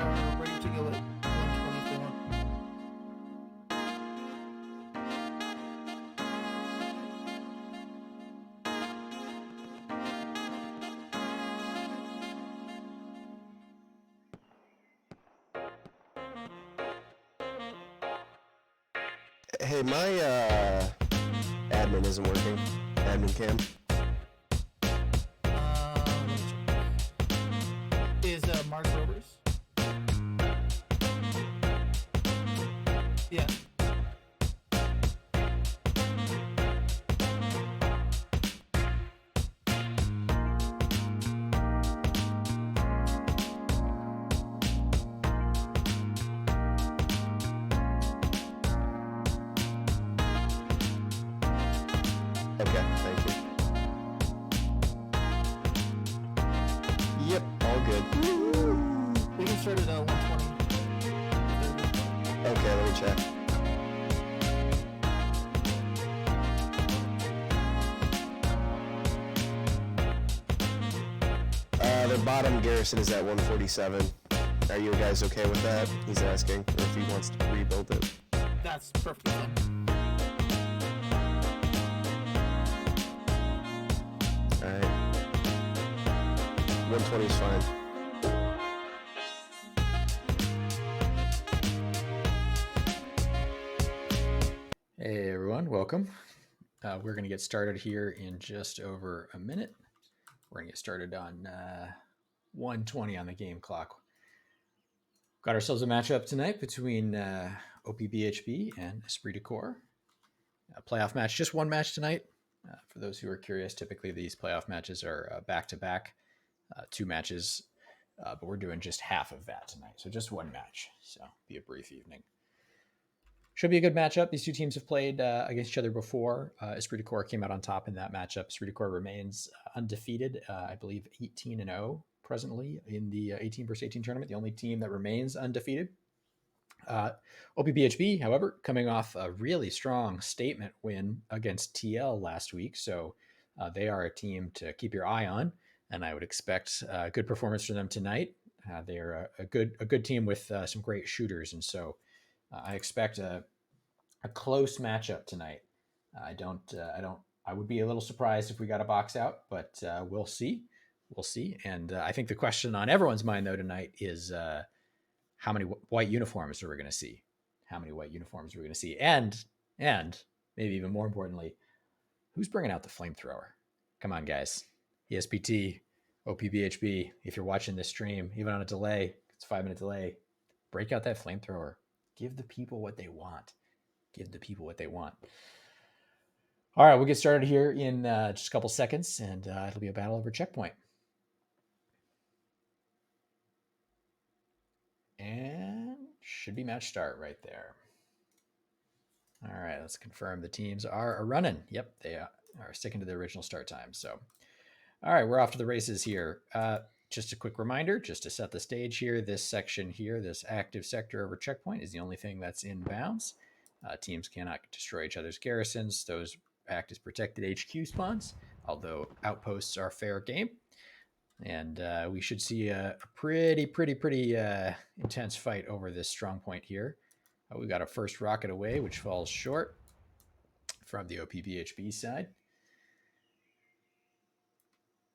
are ready to go at 124. Hey, my admin isn't working. Admin cam. Is Mark Roberts? Yeah. Okay, thank you. Yep, all good. We can start at 120. Okay, let me check. The bottom garrison is at 147. Are you guys okay with that? He's asking, or if he wants to rebuild it. That's perfectly fine. Alright. 120 is fine. Hey everyone, welcome. We're going to get started here in just over a minute. We're going to get started on 1:20 on the game clock. Got ourselves a matchup tonight between OPBHB and Esprit de Corps. A playoff match, just one match tonight. For those who are curious, typically these playoff matches are back-to-back, 2 matches, but we're doing just half of that tonight. So just one match, so be a brief evening. Should be a good matchup. These two teams have played against each other before. Esprit de Corps came out on top in that matchup. Esprit de Corps remains undefeated, I believe 18-0 presently in the 18 versus 18 tournament, the only team that remains undefeated. OPBHB, however, coming off a really strong statement win against TL last week. So they are a team to keep your eye on, and I would expect a good performance from them tonight. They are a good team with some great shooters, and so I expect a close matchup tonight. I would be a little surprised if we got a box out, but we'll see. We'll see. And I think the question on everyone's mind though tonight is how many white uniforms are we going to see? How many white uniforms are we going to see? And maybe even more importantly, who's bringing out the flamethrower? Come on, guys. ESPT, OPBHB, if you're watching this stream, even on a delay, it's a 5-minute delay, break out that flamethrower. Give the people what they want. Give the people what they want. All right, we'll get started here in just a couple seconds, and it'll be a battle over checkpoint. And should be match start right there. All right, let's confirm the teams are running. Yep, they are sticking to the original start time. So, all right, we're off to the races here. Just a quick reminder, just to set the stage here, this section here, this active sector over checkpoint is the only thing that's in bounds. Teams cannot destroy each other's garrisons. Those act as protected HQ spawns, although outposts are fair game. And we should see a pretty intense fight over this strong point here. We got a first rocket away, which falls short from the OPBHB side.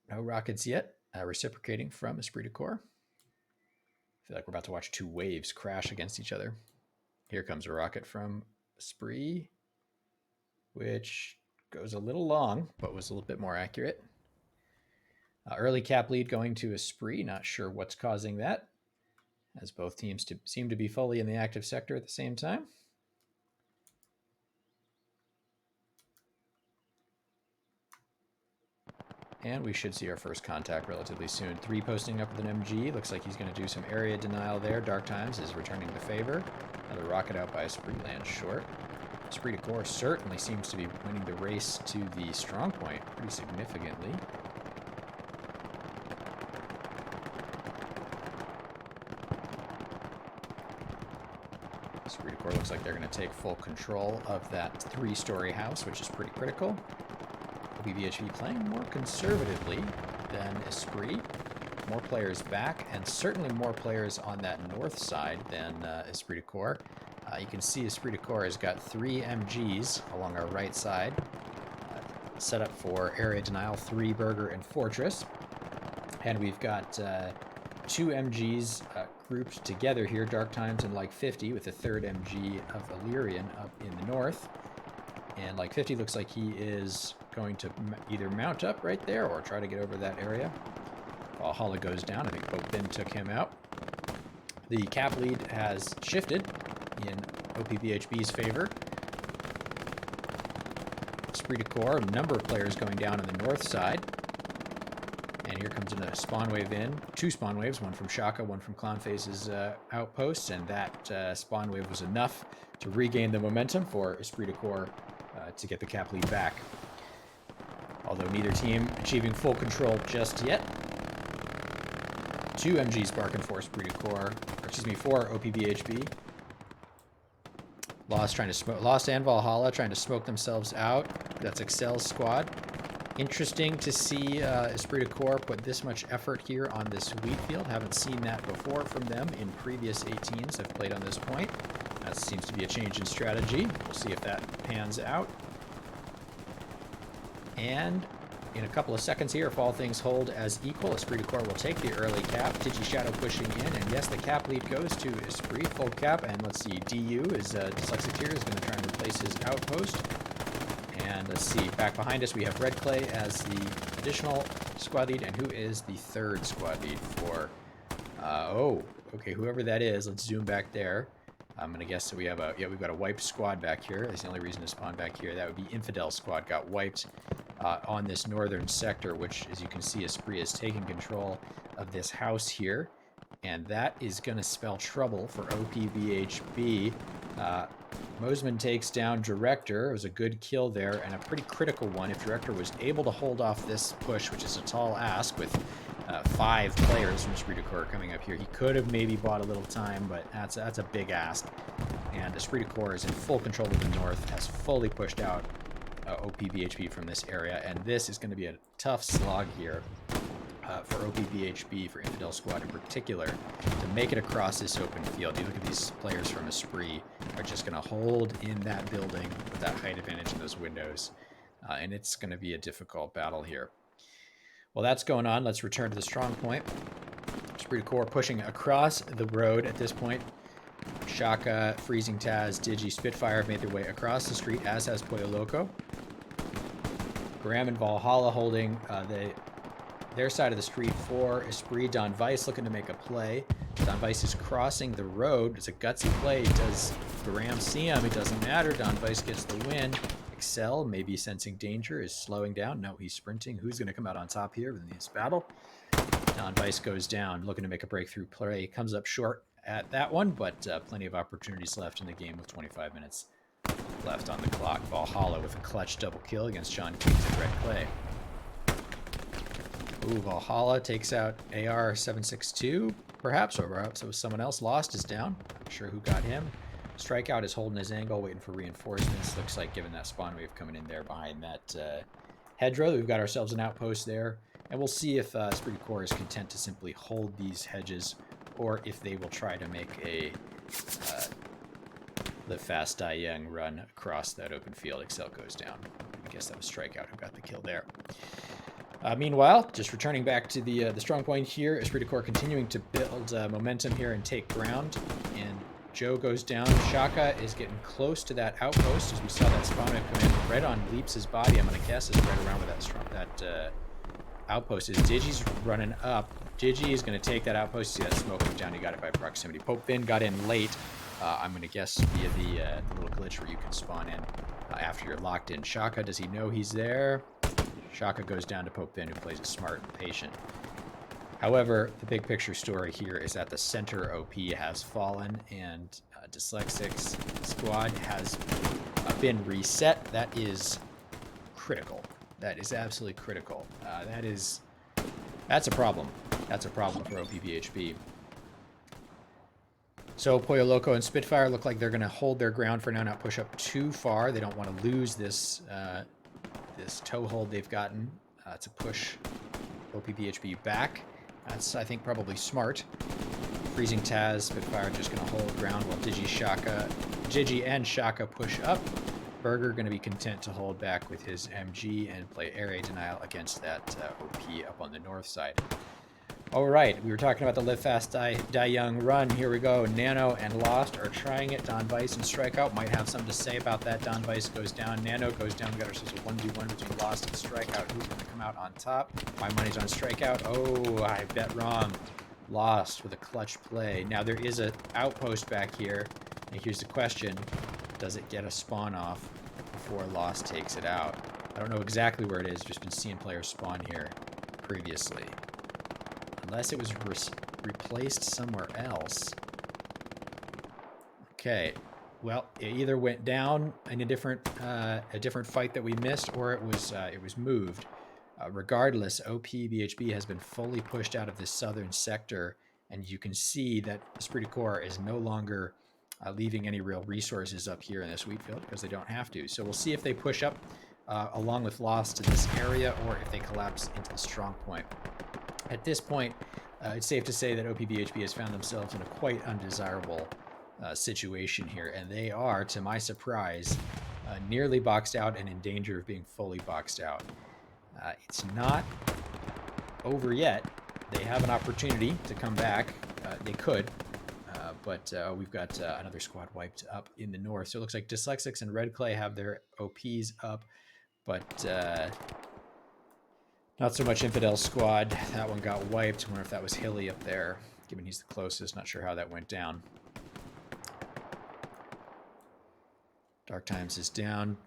No rockets yet. Reciprocating from Esprit de Corps. I feel like we're about to watch 2 waves crash against each other. Here comes a rocket from Esprit, which goes a little long, but was a little bit more accurate. Early cap lead going to Esprit. Not sure what's causing that, as both teams seem to be fully in the active sector at the same time. And we should see our first contact relatively soon. 3 posting up with an MG. Looks like he's going to do some area denial there. Dark Times is returning to favor. Another rocket out by Esprit lands short. Esprit de Corps certainly seems to be winning the race to the strong point pretty significantly. Esprit de Corps looks like they're going to take full control of that 3-story house, which is pretty critical. BHB playing more conservatively than Esprit. more players back, and certainly more players on that north side than Esprit de Corps. You can see Esprit de Corps has got 3 MGs along our right side, set up for area denial, 3 Burger and Fortress. And we've got 2 MGs grouped together here, Dark Times and Like 50, with the 3rd MG of Illyrian up in the north. And Like 50 looks like he is going to either mount up right there or try to get over that area. Valhalla goes down. I think Pope Ben took him out. The cap lead has shifted in OPBHB's favor. Esprit de Corps, a number of players going down on the north side. And here comes a spawn wave in. 2 spawn waves, one from Shaka, one from Clownface's outpost. And that spawn wave was enough to regain the momentum for Esprit de Corps to get the cap lead back. Although neither team achieving full control just yet. 2 MGs barking for Esprit de Corps, for OPBHB. Lost and Valhalla trying to smoke themselves out. That's Excel's squad. Interesting to see Esprit de Corps put this much effort here on this wheat field. Haven't seen that before from them in previous 18s I've played on this point. That seems to be a change in strategy. We'll see if that pans out. And in a couple of seconds here, if all things hold as equal, Esprit de Corps will take the early cap. Digi Shadow pushing in, and yes, the cap lead goes to Esprit, full cap. And let's see, DU is Dyslexic here, is going to try and replace his outpost. And let's see, back behind us we have Red Clay as the additional squad lead, and who is the 3rd squad lead for? Okay, whoever that is, let's zoom back there. I'm gonna guess that we have we've got a wiped squad back here. That's the only reason to spawn back here. That would be Infidel squad got wiped on this northern sector, which, as you can see, Esprit is taking control of this house here, and that is gonna spell trouble for OPBHB. Mosman takes down Director. It was a good kill there, and a pretty critical one. If Director was able to hold off this push, which is a tall ask with 5 players from Esprit de Corps coming up here, he could have maybe bought a little time, but that's a big ask. And Esprit de Corps is in full control of the north, has fully pushed out OPBHB from this area, and this is going to be a tough slog here for OPBHB, for Infidel Squad in particular, to make it across this open field. You look at these players from Esprit are just going to hold in that building with that height advantage in those windows, and it's going to be a difficult battle here. Well, that's going on. Let's return to the strong point. Esprit de Corps pushing across the road at this point. Shaka, Freezing Taz, Digi, Spitfire have made their way across the street, as has Pollo Loco. Graham and Valhalla holding their side of the street for Esprit. Don Weiss looking to make a play. Don Weiss is crossing the road. It's a gutsy play. Does Graham see him? It doesn't matter. Don Weiss gets the win. Excel, maybe sensing danger, is slowing down. No, he's sprinting. Who's going to come out on top here in this battle? Don Weiss goes down, looking to make a breakthrough play. Comes up short at that one, but plenty of opportunities left in the game with 25 minutes left on the clock. Valhalla with a clutch double kill against John Kings and Red Clay. Ooh, Valhalla takes out AR-762, perhaps, or perhaps it was someone else. Lost is down. Not sure who got him. Strikeout is holding his angle, waiting for reinforcements. Looks like, given that spawn wave coming in there behind that hedgerow, we've got ourselves an outpost there. And we'll see if Esprit de Corps is content to simply hold these hedges, or if they will try to make the fast Die Young run across that open field. Excel goes down. I guess that was Strikeout who got the kill there. Meanwhile, just returning back to the strong point here, Esprit de Corps continuing to build momentum here and take ground. And Joe goes down. Shaka is getting close to that outpost, as we saw that spawn wave come in right on Leaps' body. I'm going to guess is right around where that outpost is. Digi's running up. Digi is going to take that outpost. See that smoke come down. He got it by proximity. Pope Finn got in late. I'm going to guess via the little glitch where you can spawn in after you're locked in. Shaka, does he know he's there? Shaka goes down to Pope Finn, who plays it smart and patient. However, the big picture story here is that the center OP has fallen, and Dyslexic's squad has been reset. That is critical. That is absolutely critical. That's a problem. That's a problem for OPBHB. So Pollo Loco and Spitfire look like they're going to hold their ground for now, not push up too far. They don't want to lose this this toehold they've gotten to push OPBHB back. That's, I think, probably smart. Freezing Taz, Spitfire just going to hold ground while Digi and Shaka push up. Burger going to be content to hold back with his MG and play air raid denial against that OP up on the north side. All right, we were talking about the live fast, die young run. Here we go. Nano and Lost are trying it. Don Vice and Strikeout might have something to say about that. Don Vice goes down. Nano goes down. We got ourselves a 1v1 between Lost and Strikeout. Who's going to come out on top? My money's on Strikeout. Oh, I bet wrong. Lost with a clutch play. Now there is an outpost back here. And here's the question. Does it get a spawn off before Lost takes it out? I don't know exactly where it is. Just been seeing players spawn here previously. Unless it was replaced somewhere else. Okay, well, it either went down in a different fight that we missed, or it was moved. Regardless, OP BHB has been fully pushed out of this southern sector, and you can see that Esprit de Corps is no longer leaving any real resources up here in this wheat field because they don't have to. So we'll see if they push up along with Lost to this area, or if they collapse into the strong point. At this point, it's safe to say that OPBHB has found themselves in a quite undesirable situation here, and they are, to my surprise, nearly boxed out and in danger of being fully boxed out. It's not over yet. They have an opportunity to come back. They could, but we've got another squad wiped up in the north. So it looks like Dyslexics and Red Clay have their OPs up, but not so much Infidel squad. That one got wiped. I wonder if that was Hilly up there, given he's the closest. Not sure how that went down. Dark Times is down.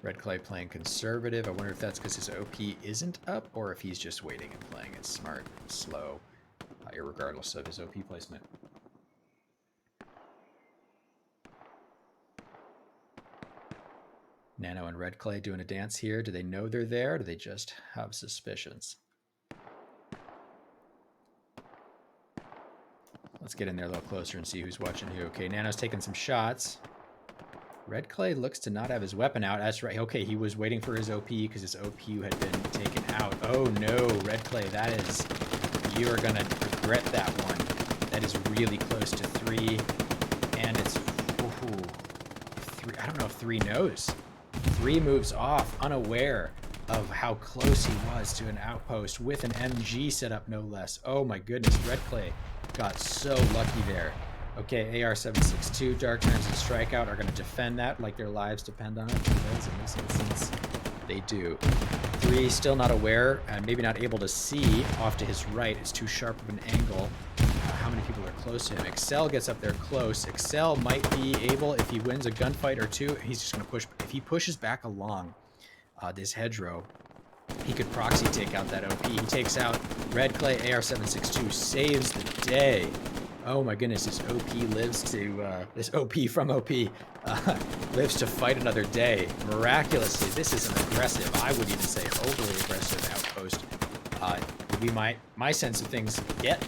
Red Clay playing conservative. I wonder if that's because his OP isn't up, or if he's just waiting and playing it smart and slow, irregardless of his OP placement. Nano and Red Clay doing a dance here. Do they know they're there, or do they just have suspicions? Let's get in there a little closer and see who's watching who. Okay, Nano's taking some shots. Red Clay looks to not have his weapon out. That's right. Okay, he was waiting for his OP because his OP had been taken out. Oh no, Red Clay, that is... You are going to regret that one. That is really close to 3. And it's... Ooh, 3. I don't know if 3 knows. 3 moves off, unaware of how close he was to an outpost with an MG set up, no less. Oh my goodness, Red Clay got so lucky there. Okay, AR-762, Dark Times and Strikeout are going to defend that like their lives depend on it. Because in this instance, they do. 3 still not aware and maybe not able to see off to his right. It's too sharp of an angle. How many people are close to him? Excel gets up there close. Excel might be able, if he wins a gunfight or two, he's just going to push. If he pushes back along this hedgerow, he could proxy take out that OP. He takes out Red Clay. AR-762 saves the day. Oh my goodness, this OP lives to, this OP from OP lives to fight another day. Miraculously, this is an aggressive, I would even say overly aggressive outpost. Would be my sense of things yet.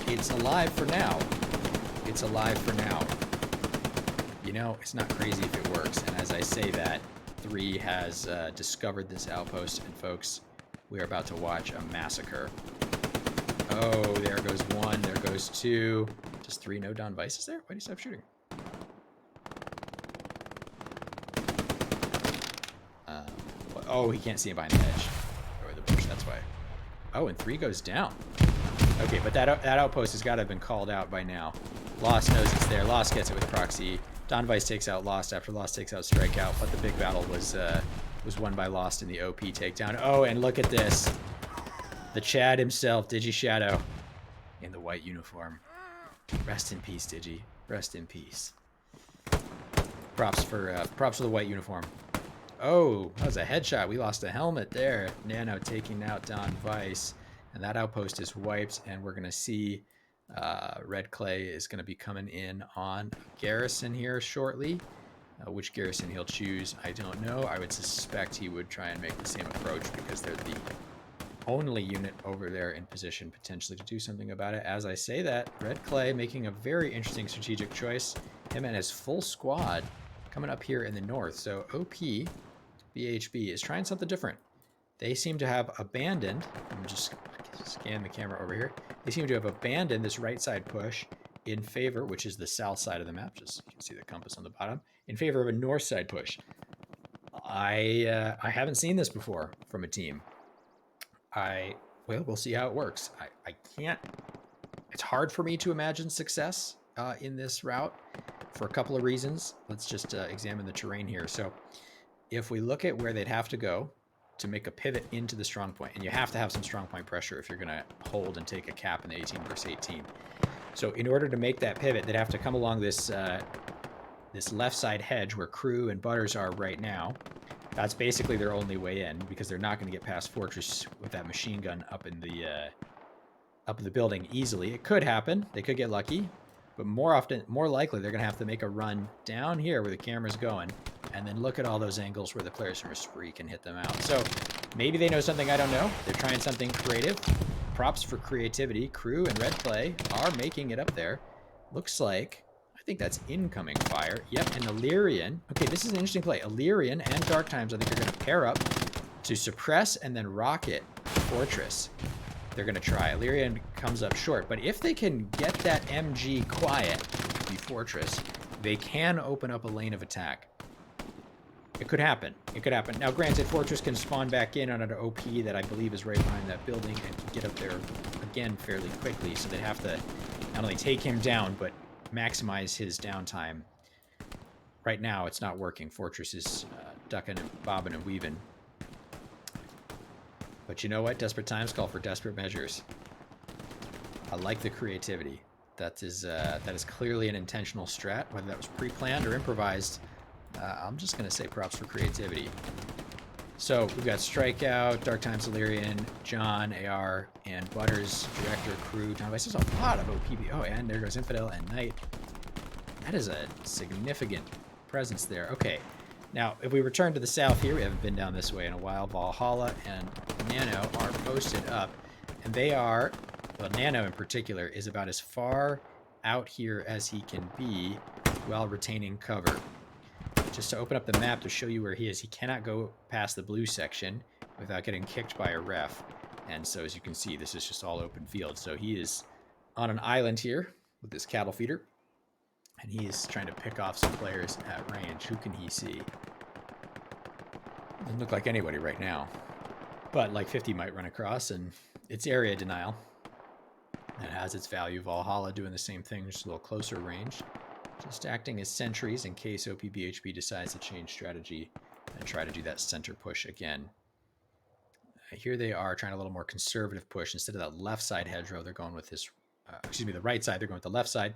It's alive for now. It's alive for now. You know, it's not crazy if it works. And as I say that, 3 has discovered this outpost. And folks, we are about to watch a massacre. Oh, there goes 1. There goes 2. Just 3 no Don Vices there? Why did he stop shooting? Oh, he can't see him behind the hedge. Or the bush, that's why. Oh, and 3 goes down. Okay, but that outpost has got to have been called out by now. Lost knows it's there. Lost gets it with proxy. Don Vice takes out Lost after Lost takes out Strikeout, but the big battle was won by Lost in the OP takedown. Oh, and look at this. The Chad himself, Digi Shadow, in the white uniform. Rest in peace, Digi. Rest in peace. Props for the white uniform. Oh, that was a headshot. We lost a helmet there. Nano taking out Don Vice. And that outpost is wiped, and we're going to see Red Clay is going to be coming in on Garrison here shortly. Which Garrison he'll choose, I don't know. I would suspect he would try and make the same approach because they're the only unit over there in position potentially to do something about it. As I say that, Red Clay making a very interesting strategic choice. Him and his full squad coming up here in the north. So OP BHB is trying something different. They seem to have abandoned. I'm just Scan the camera over here. They seem to have abandoned this right side push in favor, which is the south side of the map. Just you can see the compass on the bottom, in favor of a north side push. I haven't seen this before from a team. Well, we'll see how it works. I can't. It's hard for me to imagine success in this route for a couple of reasons. Let's just examine the terrain here. So if we look at where they'd have to go to make a pivot into the strong point, and you have to have some strong point pressure if you're going to hold and take a cap in the 18 versus 18. So in order to make that pivot, they'd have to come along this this left side hedge where Crew and Butters are right now. That's basically their only way in, because they're not going to get past Fortress with that machine gun up in the building easily. It could happen. They could get lucky, but more likely, they're going to have to make a run down here where the camera's going, and then look at all those angles where the players from Spree can hit them out. So maybe they know something I don't know. They're trying something creative. Props for creativity. Crew and Red Clay are making it up there. Looks like, I think that's incoming fire. Yep, and Illyrian. Okay, this is an interesting play. Illyrian and Dark Times, I think, are going to pair up to suppress and then rocket Fortress. They're going to try. Illyrian comes up short, but if they can get that MG quiet, the Fortress, they can open up a lane of attack. It could happen. It could happen. Now, granted, Fortress can spawn back in on an OP that I believe is right behind that building and can get up there again fairly quickly, so they'd have to not only take him down, but maximize his downtime. Right now, it's not working. Fortress is ducking and bobbing and weaving. But you know what? Desperate times call for desperate measures. I like the creativity. That is clearly an intentional strat, whether that was pre-planned or improvised. I'm just going to say props for creativity. So we've got Strikeout, Dark Times Illyrian, John, AR, and Butters, Director, Crew. John, this is a lot of OPB. Oh, and there goes Infidel and Knight. That is a significant presence there. Okay. Now, if we return to the south here, we haven't been down this way in a while. Valhalla and Nano are posted up, and they are, well, Nano in particular, is about as far out here as he can be while retaining cover. Just to open up the map to show you where he is, he cannot go past the blue section without getting kicked by a ref. And so, as you can see, this is just all open field. So he is on an island here with this cattle feeder. And he is trying to pick off some players at range. Who can he see? Doesn't look like anybody right now. But like 50 might run across, and it's area denial. It has its value. Valhalla doing the same thing, just a little closer range. Just acting as sentries in case OP BHB decides to change strategy and try to do that center push again. Here they are trying a little more conservative push. Instead of that left side hedgerow, they're going with this, the right side, they're going with the left side,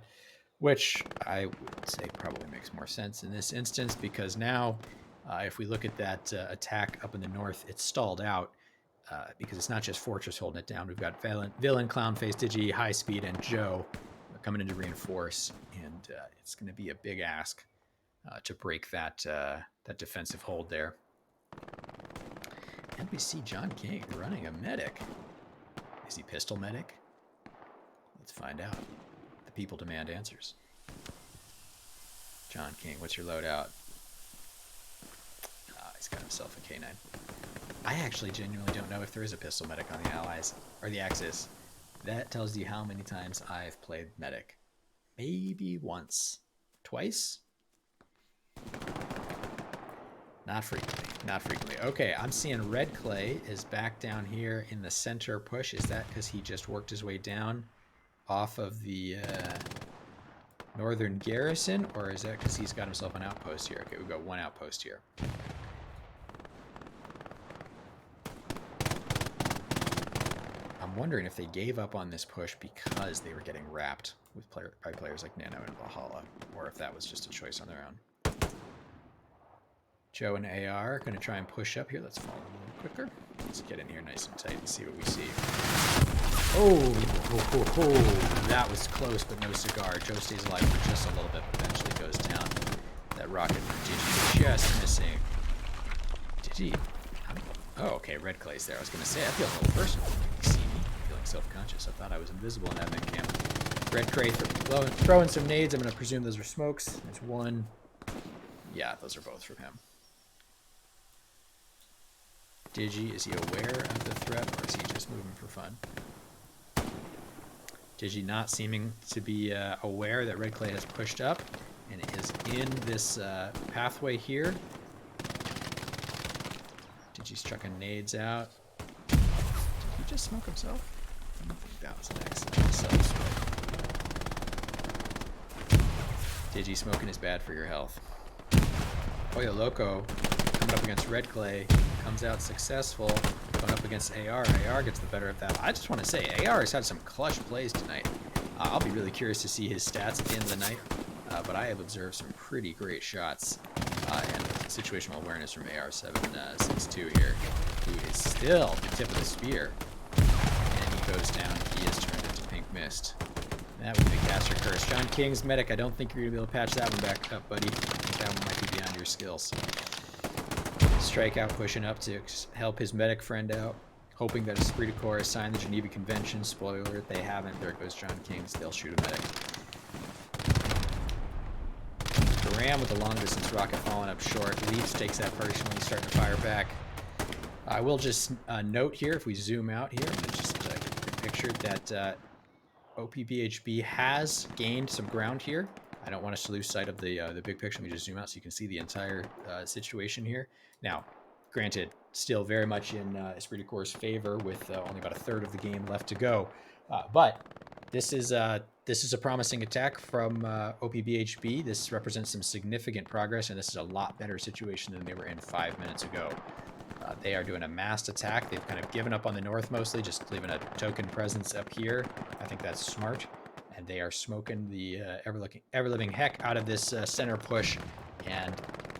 which I would say probably makes more sense in this instance, because now if we look at that attack up in the north, it's stalled out because it's not just Fortress holding it down. We've got Villain, Clownface, Digi, High Speed, and Joe coming in to reinforce, and it's going to be a big ask to break that defensive hold there. And we see John King running a medic. Is he pistol medic? Let's find out. The people demand answers. John King, what's your loadout? He's got himself a K9. I actually genuinely don't know if there is a pistol medic on the Allies, or the Axis. That tells you how many times I've played medic. Maybe once. Twice? Not frequently. Not frequently. Okay, I'm seeing Red Clay is back down here in the center push. Is that because he just worked his way down off of the northern garrison? Or is that because he's got himself an outpost here? Okay, we've got one outpost here. I'm wondering if they gave up on this push because they were getting wrapped with by players like Nano and Valhalla, or if that was just a choice on their own. Joe and AR are going to try and push up here. Let's follow a little quicker. Let's get in here nice and tight and see what we see. Oh, that was close, but no cigar. Joe stays alive for just a little bit, but eventually goes down. That rocket from Digi just missing. Digi. Oh, okay, Red Clay's there. I was going to say, I feel a little personal. You see me feeling self-conscious. I thought I was invisible in that mid camp. Red Clay throwing some nades. I'm going to presume those are smokes. There's one. Yeah, those are both from him. Digi, is he aware of the threat, or is he just moving for fun? Digi not seeming to be aware that Red Clay has pushed up and is in this pathway here. Digi's chucking nades out. Did he just smoke himself? I don't think that was an accident. Self-smoke. Digi smoking is bad for your health. Pollo Loco coming up against Red Clay, comes out successful. Going up against AR. AR gets the better of that. I just want to say, AR has had some clutch plays tonight. I'll be really curious to see his stats at the end of the night, but I have observed some pretty great shots and situational awareness from AR-762 here, who is still the tip of the spear. And he goes down. He is turned into pink mist. That would be the caster curse. John King's medic, I don't think you're going to be able to patch that one back up, buddy. I think that one might be beyond your skills. Strikeout pushing up to help his medic friend out, hoping that Esprit de Corps has signed the Geneva Convention. Spoiler alert, they haven't. There goes John King's. They'll shoot a medic. Graham with the long distance rocket falling up short. Leafs takes that personally, starting to fire back. I will just note here, if we zoom out here, just get a picture that OPBHB has gained some ground here. I don't want us to lose sight of the big picture. Let me just zoom out so you can see the entire situation here. Now, granted, still very much in Esprit de Corps' favor with only about a third of the game left to go. But this is a promising attack from OPBHB. This represents some significant progress, and this is a lot better situation than they were in 5 minutes ago. They are doing a massed attack. They've kind of given up on the north mostly, just leaving a token presence up here. I think that's smart. And they are smoking the ever-living heck out of this center push and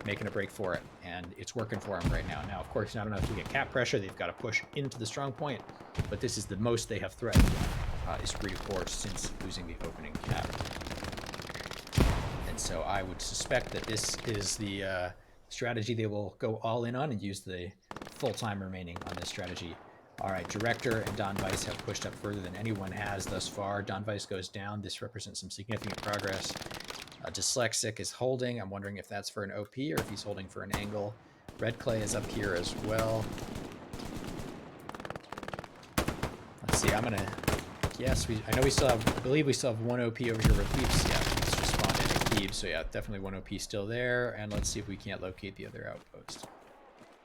making a break for it. And it's working for them right now. Now, of course, not enough to get cap pressure. They've got to push into the strong point. But this is the most they have threatened Esprit de Corps since losing the opening cap. And so I would suspect that this is the strategy they will go all in on and use the full time remaining on this strategy. All right, Director and Don Weiss have pushed up further than anyone has thus far. Don Weiss goes down. This represents some significant progress. Dyslexic is holding. I'm wondering if that's for an OP or if he's holding for an angle. Red Clay is up here as well. Let's see, I'm going to guess. I know we still have, I believe we still have one OP over here with Thebes. Yeah, Thebes just spawned in at Thebes. So yeah, definitely one OP still there. And let's see if we can't locate the other outpost.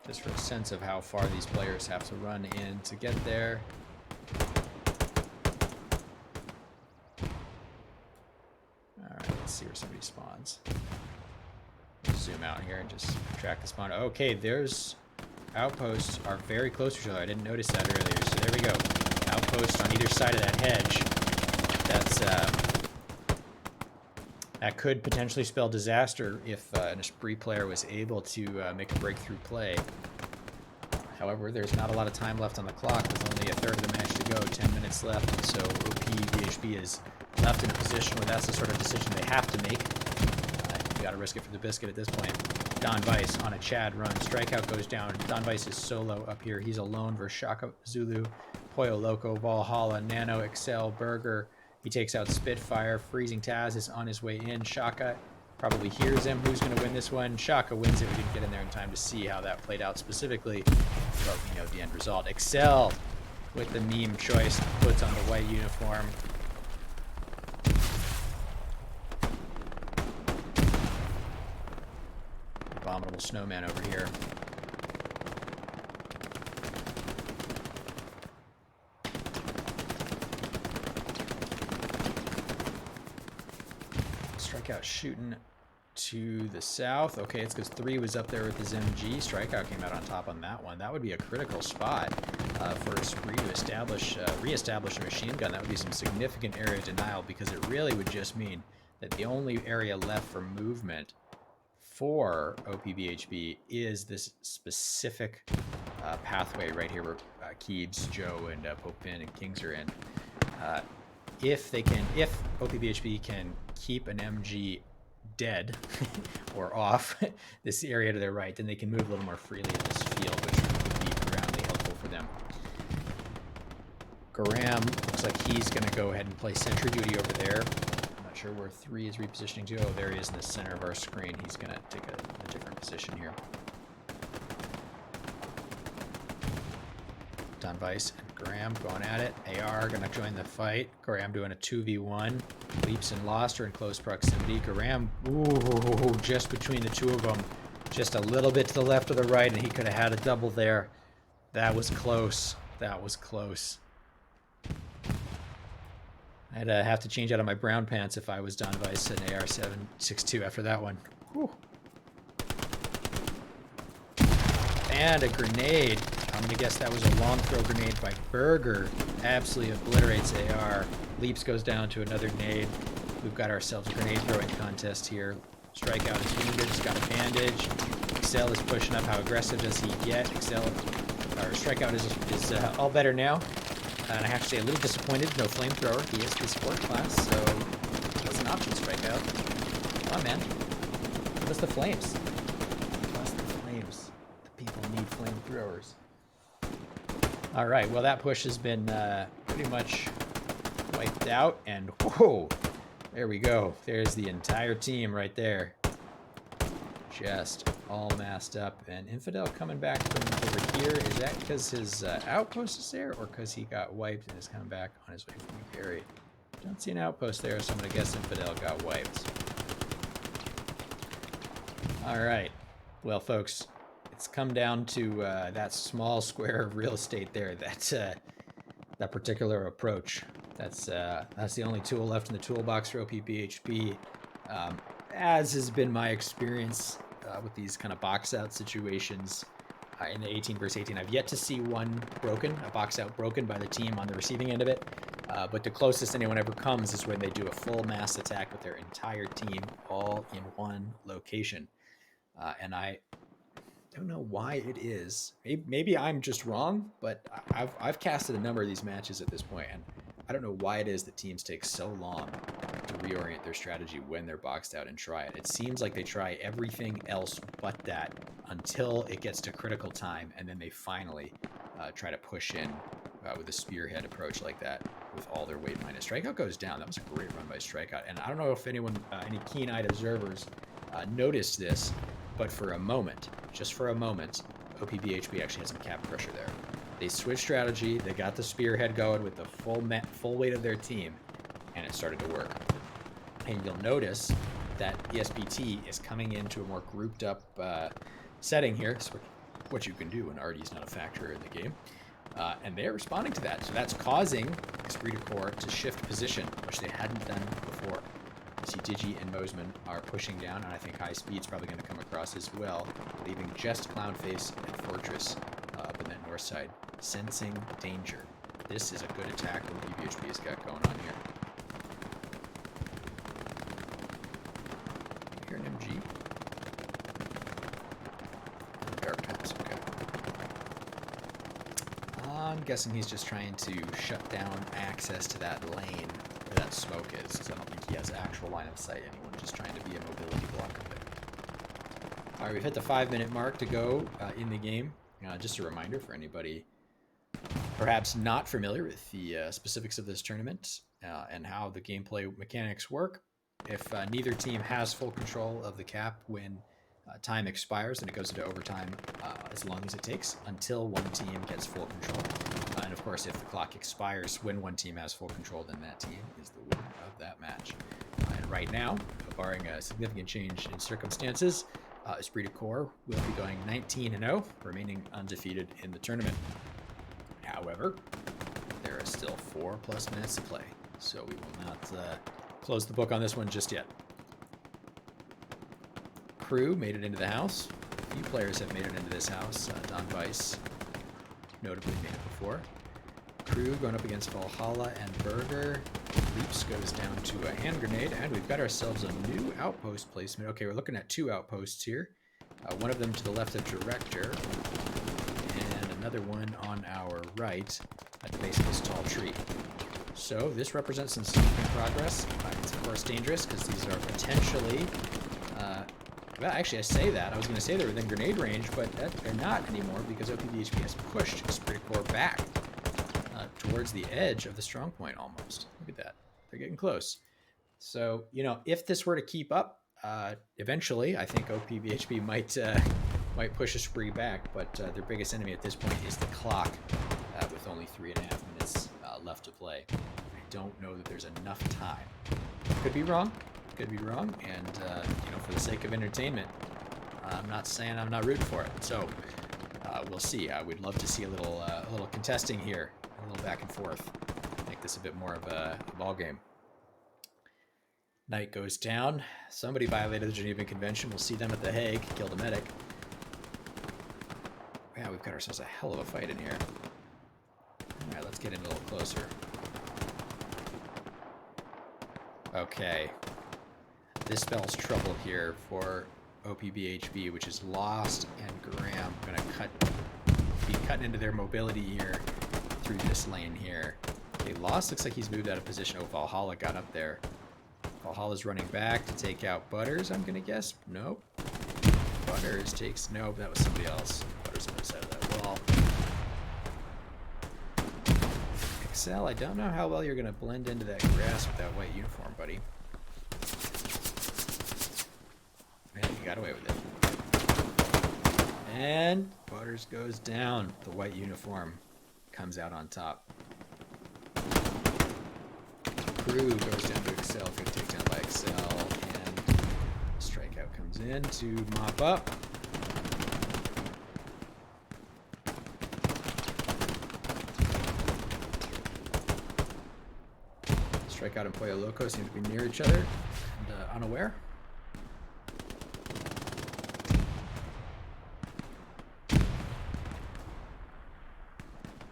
Just for a sense of how far these players have to run in to get there. Alright, let's see where somebody spawns. Zoom out here and just track the spawn. Okay, there's outposts are very close to each other. I didn't notice that earlier, so there we go. Outposts on either side of that hedge. That's that could potentially spell disaster if an Esprit player was able to make a breakthrough play. However, there's not a lot of time left on the clock with only a third of the match to go, 10 minutes left, and so OPBHB is left in a position where that's the sort of decision they have to make. You got to risk it for the biscuit at this point. Don Weiss on a Chad run. Strikeout goes down. Don Weiss is solo up here. He's alone versus Shaka Zulu, Pollo Loco, Valhalla, Nano, Excel, Burger. He takes out Spitfire. Freezing Taz is on his way in. Shaka probably hears him. Who's going to win this one? Shaka wins it. We didn't get in there in time to see how that played out specifically, but we know the end result. Excel with the meme choice, puts on the white uniform. Abominable snowman over here. Strikeout shooting to the south. Okay, it's because 3 was up there with his MG. Strikeout came out on top on that one. That would be a critical spot for Esprit to establish, reestablish a machine gun. That would be some significant area denial, because it really would just mean that the only area left for movement for OPBHB is this specific pathway right here where Keebs, Joe, and Popin and Kings are in. If OPBHB can keep an MG dead or off this area to their right, then they can move a little more freely in this field, which would be profoundly helpful for them. Graham looks like he's going to go ahead and play sentry duty over there. I'm not sure where 3 is repositioning to. Oh, there he is in the center of our screen. He's going to take a different position here. Don Vice and Graham going at it. AR going to join the fight. Graham doing a 2v1. Leaps and Lost are in close proximity. Graham, ooh, just between the two of them. Just a little bit to the left or the right, and he could have had a double there. That was close. That was close. I'd have to change out of my brown pants if I was Don Vice and AR-762 after that one. Whew. And a grenade. I'm going to guess that was a long throw grenade by Berger. Absolutely obliterates AR. Leaps goes down to another nade. We've got ourselves a grenade throwing contest here. Strikeout is wounded. He's got a bandage. Excel is pushing up. How aggressive does he get? Strikeout is all better now. And I have to say, a little disappointed. No flamethrower. He is the sport class, so that's an option strikeout. Come on, man. Give us the flames. Give us the flames. The people need flamethrowers. All right. Well, that push has been pretty much wiped out. And whoa, there we go. There's the entire team right there. Just all masked up. And Infidel coming back from over here. Is that because his outpost is there, or because he got wiped and is coming back on his way from Gary? Don't see an outpost there, so I'm going to guess Infidel got wiped. All right. Well, folks, it's come down to that small square of real estate there. That particular approach. That's the only tool left in the toolbox for OPBHB. As has been my experience with these kind of box out situations in the 18 versus 18. I've yet to see one broken, a box out broken by the team on the receiving end of it. But the closest anyone ever comes is when they do a full mass attack with their entire team all in one location. And I don't know why it is. Maybe I'm just wrong, but I've casted a number of these matches at this point, and I don't know why it is that teams take so long to reorient their strategy when they're boxed out and try it. It seems like they try everything else but that until it gets to critical time, and then they finally try to push in with a spearhead approach like that with all their weight minus. Strikeout goes down. That was a great run by Strikeout. And I don't know if anyone, any keen-eyed observers noticed this, but for a moment, just for a moment, OPBHB actually had some cap pressure there. They switched strategy. They got the spearhead going with the full weight of their team, and it started to work. And you'll notice that ESPT is coming into a more grouped up setting here. So what you can do when RD is not a factor in the game. And they're responding to that. So that's causing Esprit de Corps to shift position, which they hadn't done before. You see Digi and Mosman are pushing down, and I think High Speed's probably going to come across as well, leaving just Clownface and Fortress up in that north side, sensing danger. This is a good attack that BHB has got going on here. Here an MG. Dark Pass, okay. I'm guessing he's just trying to shut down access to that lane where that smoke is, because I don't think he has actual line of sight anyone, just trying to be a mobility blocker there. All right, we've hit the 5-minute mark to go in the game. Just a reminder for anybody perhaps not familiar with the specifics of this tournament and how the gameplay mechanics work. If neither team has full control of the cap when time expires, then it goes into overtime as long as it takes until one team gets full control. And of course, if the clock expires when one team has full control, then that team is the winner of that match. And right now, barring a significant change in circumstances, Esprit de Corps will be going 19-0, remaining undefeated in the tournament. However, there are still 4+ minutes to play, so we will not close the book on this one just yet. Crew made it into the house. A few players have made it into this house. Don Vice notably made it before. Crew going up against Valhalla and Berger. Leaps goes down to a hand grenade, and we've got ourselves a new outpost placement. Okay, we're looking at 2 outposts here. One of them to the left of Director, and another one on our right at the base of this tall tree. So this represents some significant progress. It's of course dangerous because these are potentially, well, actually I say that. I was going to say they're within grenade range, but they're not anymore because OPBHB has pushed Esprit de Corps back towards the edge of the strong point almost. Look at that. They're getting close. So, you know, if this were to keep up, eventually I think OPBHB might push Esprit back, but their biggest enemy at this point is the clock with only 3.5 minutes left to play. I don't know that there's enough time. Could be wrong. Could be wrong. And, for the sake of entertainment, I'm not saying I'm not rooting for it. So we'll see. We'd love to see a little contesting here, a little back and forth. Make this a bit more of a ball game. Knight goes down. Somebody violated the Geneva Convention. We'll see them at The Hague. Killed a medic. Yeah, we've got ourselves a hell of a fight in here. All right, let's get in a little closer. Okay. This spells trouble here for OPBHB, which is Lost and Graham. Gonna be cutting into their mobility here through this lane here. Okay, Lost looks like he's moved out of position. Oh, Valhalla got up there. Valhalla's running back to take out Butters, I'm gonna guess. Nope. Butters takes... Nope, that was somebody else. Butters on the side of that wall. Excel, I don't know how well you're gonna blend into that grass with that white uniform, buddy. Man, you got away with it. And Butters goes down. The white uniform comes out on top. Crew goes down to Excel. Good takedown by Excel. And strikeout comes in to mop up. Strikeout and Pollo Loco seem to be near each other and unaware.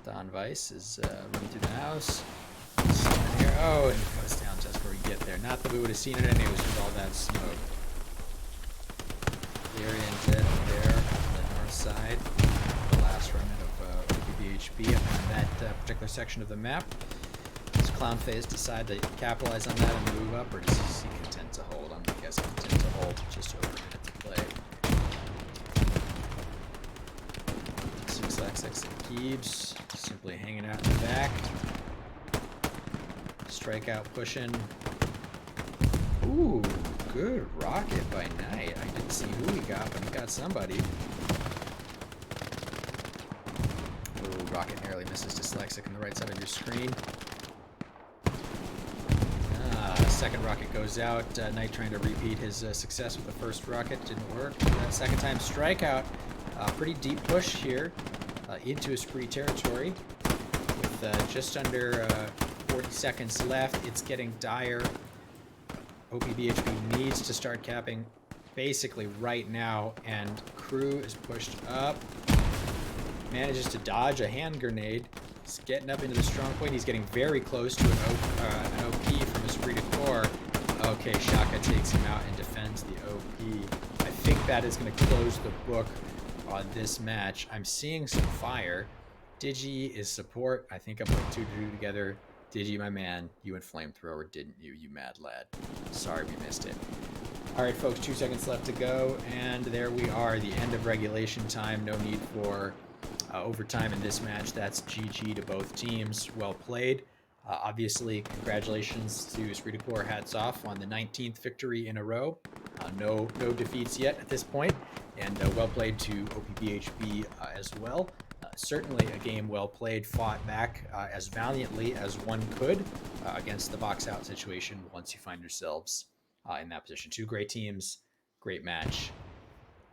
Don Weiss is running through the house. Here. Oh, and he goes down just before we get there. Not that we would have seen it anyway with all that smoke. Leary and Ted there on the north side. The last remnant of OPBHB up on that particular section of the map. Does Clownface decide to capitalize on that and move up, or does he content to hold? I'm guessing content to hold. Just over a minute to play. 6x6 and Keebs simply hanging out in the back. Strikeout pushing. Ooh, good rocket by Knight. I didn't see who he got, but he got somebody. Ooh, rocket narrowly misses Dyslexic on the right side of your screen. Second rocket goes out. Knight trying to repeat his success with the first rocket. Didn't work. That second time strikeout. Pretty deep push here into Esprit territory. With just under 40 seconds left. It's getting dire. OPBHB needs to start capping basically right now, and Crew is pushed up. Manages to dodge a hand grenade. He's getting up into the strong point. He's getting very close to an OP from Esprit de Corps. Okay, Shaka takes him out and defends the OP. I think that is going to close the book on this match. I'm seeing some fire. Digi is support. I think I put 2 to 2 together. Digi, my man, you went flamethrower, didn't you, you mad lad? Sorry we missed it. All right, folks, 2 seconds left to go, and there we are, the end of regulation time. No need for overtime in this match. That's GG to both teams. Well played. Obviously, congratulations to Esprit de Corps. Hats off on the 19th victory in a row. No defeats yet at this point, and well played to OPBHB as well. Certainly a game well played, fought back as valiantly as one could against the box out situation once you find yourselves in that position. 2 great teams, great match.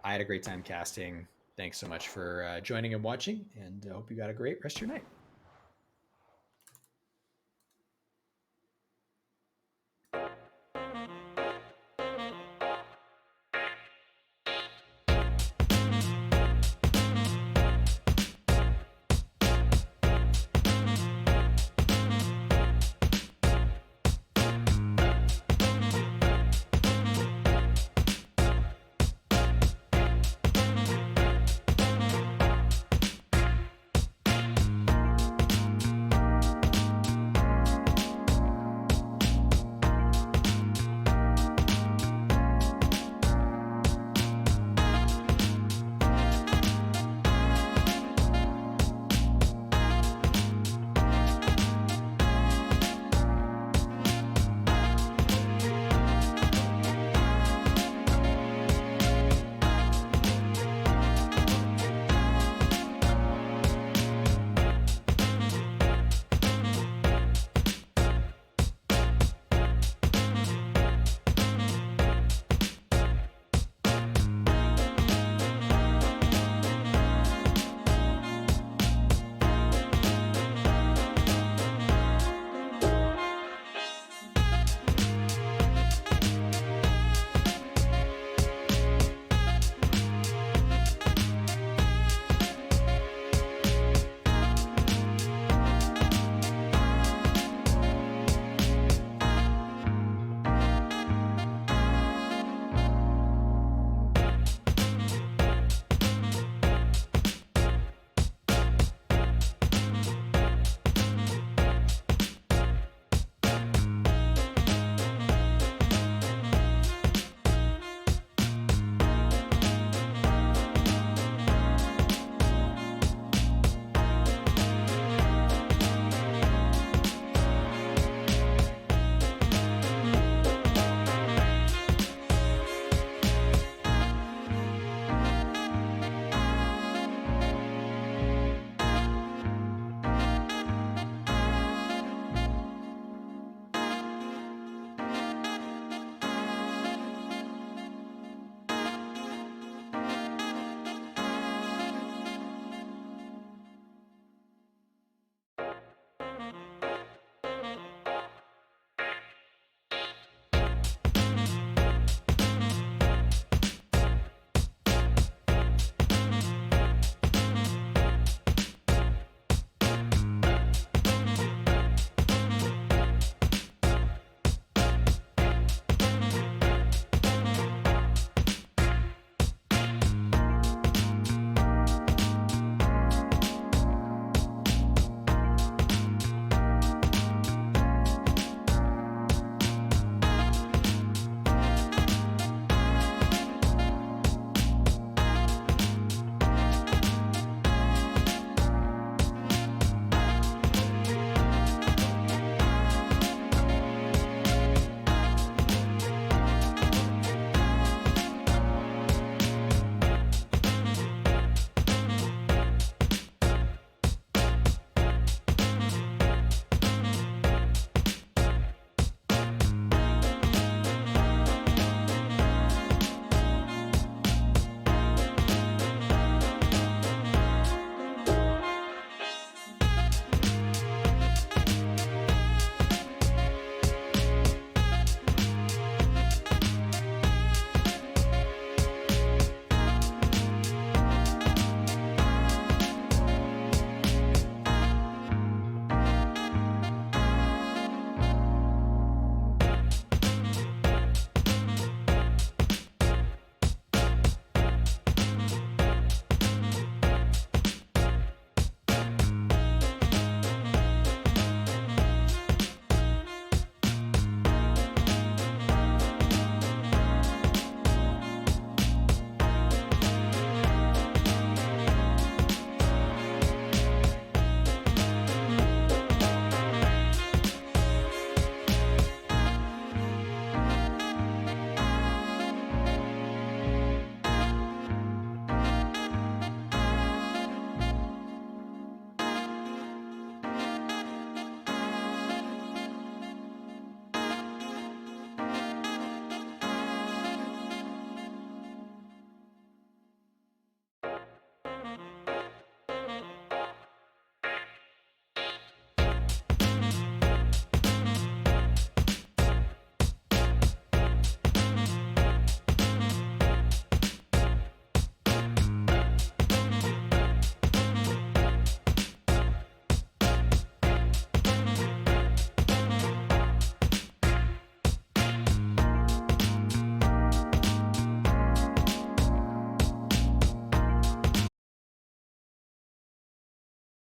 I had a great time casting. Thanks so much for joining and watching, and I hope you got a great rest of your night.